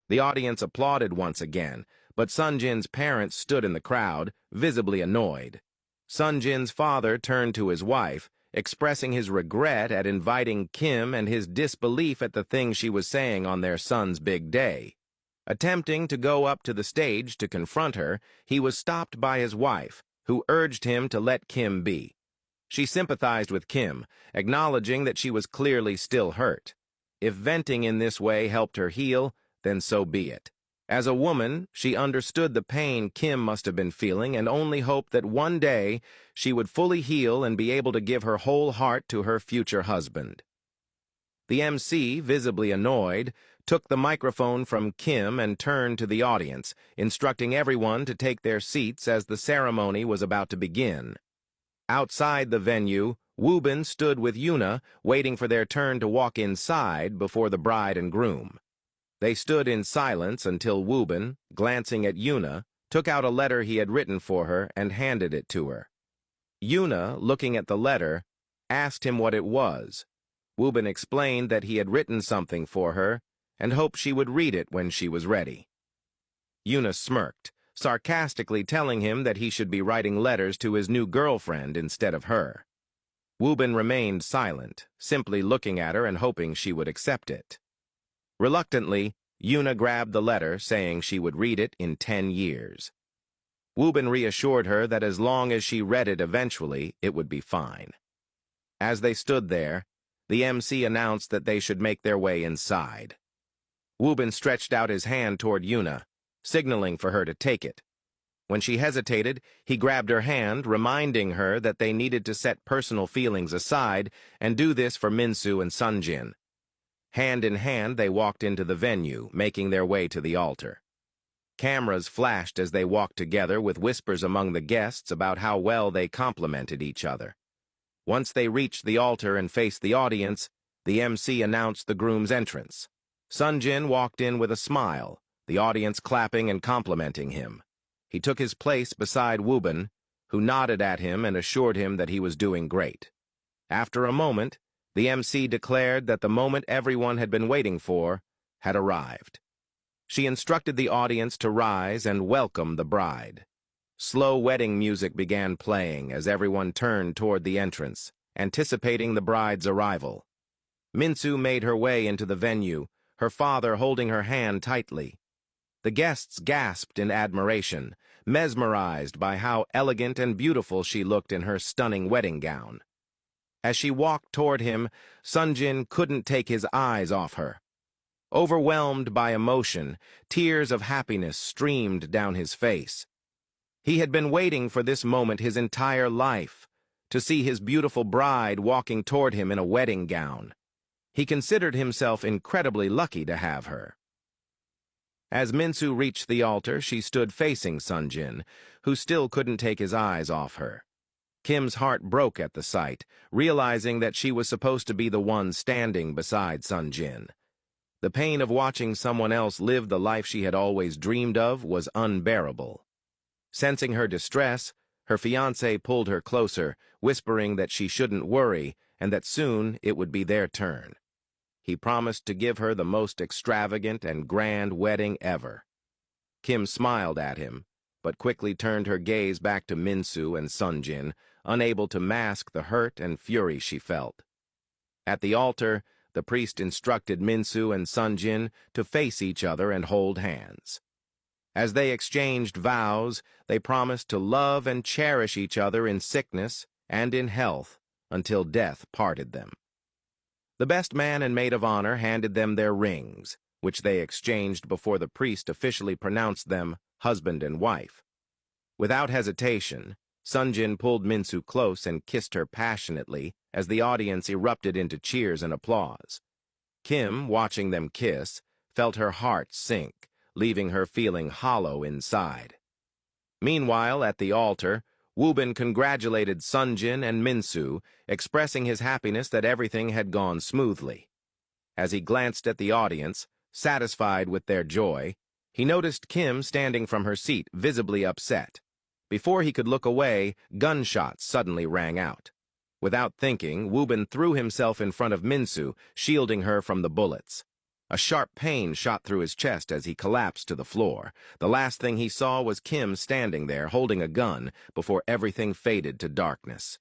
The audience applauded once again, but Sonjin's parents stood in the crowd, visibly annoyed. Sonjin's father turned to his wife, expressing his regret at inviting Kim and his disbelief at the things she was saying on their son's big day. Attempting to go up to the stage to confront her, he was stopped by his wife, who urged him to let Kim be. She sympathized with Kim, acknowledging that she was clearly still hurt. If venting in this way helped her heal, then so be it. As a woman, she understood the pain Kim must have been feeling and only hoped that one day she would fully heal and be able to give her whole heart to her future husband. The MC, visibly annoyed, took the microphone from Kim and turned to the audience, instructing everyone to take their seats as the ceremony was about to begin. Outside the venue, Woobin stood with Yuna, waiting for their turn to walk inside before the bride and groom. They stood in silence until Woobin, glancing at Yuna, took out a letter he had written for her and handed it to her. Yuna, looking at the letter, asked him what it was. Woobin explained that he had written something for her and hoped she would read it when she was ready. Yuna smirked, sarcastically telling him that he should be writing letters to his new girlfriend instead of her. Woobin remained silent, simply looking at her and hoping she would accept it. Reluctantly, Yuna grabbed the letter, saying she would read it in 10 years. Woobin reassured her that as long as she read it eventually, it would be fine. As they stood there, the MC announced that they should make their way inside. Woobin stretched out his hand toward Yuna, signaling for her to take it. When she hesitated, he grabbed her hand, reminding her that they needed to set personal feelings aside and do this for Minsu and Sonjin. Hand in hand, they walked into the venue, making their way to the altar. Cameras flashed as they walked together, with whispers among the guests about how well they complemented each other. Once they reached the altar and faced the audience, the MC announced the groom's entrance. Sonjin walked in with a smile, the audience clapping and complimenting him. He took his place beside Woobin, who nodded at him and assured him that he was doing great. After a moment, the MC declared that the moment everyone had been waiting for had arrived. She instructed the audience to rise and welcome the bride. Slow wedding music began playing as everyone turned toward the entrance, anticipating the bride's arrival. Minsu made her way into the venue, her father holding her hand tightly. The guests gasped in admiration, mesmerized by how elegant and beautiful she looked in her stunning wedding gown. As she walked toward him, Sonjin couldn't take his eyes off her. Overwhelmed by emotion, tears of happiness streamed down his face. He had been waiting for this moment his entire life, to see his beautiful bride walking toward him in a wedding gown. He considered himself incredibly lucky to have her. As Minsu reached the altar, she stood facing Sonjin, who still couldn't take his eyes off her. Kim's heart broke at the sight, realizing that she was supposed to be the one standing beside Sonjin. The pain of watching someone else live the life she had always dreamed of was unbearable. Sensing her distress, her fiancé pulled her closer, whispering that she shouldn't worry and that soon it would be their turn. He promised to give her the most extravagant and grand wedding ever. Kim smiled at him, but quickly turned her gaze back to Minsu and Sonjin, unable to mask the hurt and fury she felt. At the altar, the priest instructed Minsu and Sonjin to face each other and hold hands. As they exchanged vows, they promised to love and cherish each other in sickness and in health until death parted them. The best man and maid of honor handed them their rings, which they exchanged before the priest officially pronounced them husband and wife. Without hesitation, Sonjin pulled Minsu close and kissed her passionately as the audience erupted into cheers and applause. Kim, watching them kiss, felt her heart sink, leaving her feeling hollow inside. Meanwhile, at the altar, Woobin congratulated Sonjin and Minsu, expressing his happiness that everything had gone smoothly. As he glanced at the audience, satisfied with their joy, he noticed Kim standing from her seat, visibly upset. Before he could look away, gunshots suddenly rang out. Without thinking, Woobin threw himself in front of Minsu, shielding her from the bullets. A sharp pain shot through his chest as he collapsed to the floor. The last thing he saw was Kim standing there, holding a gun, before everything faded to darkness.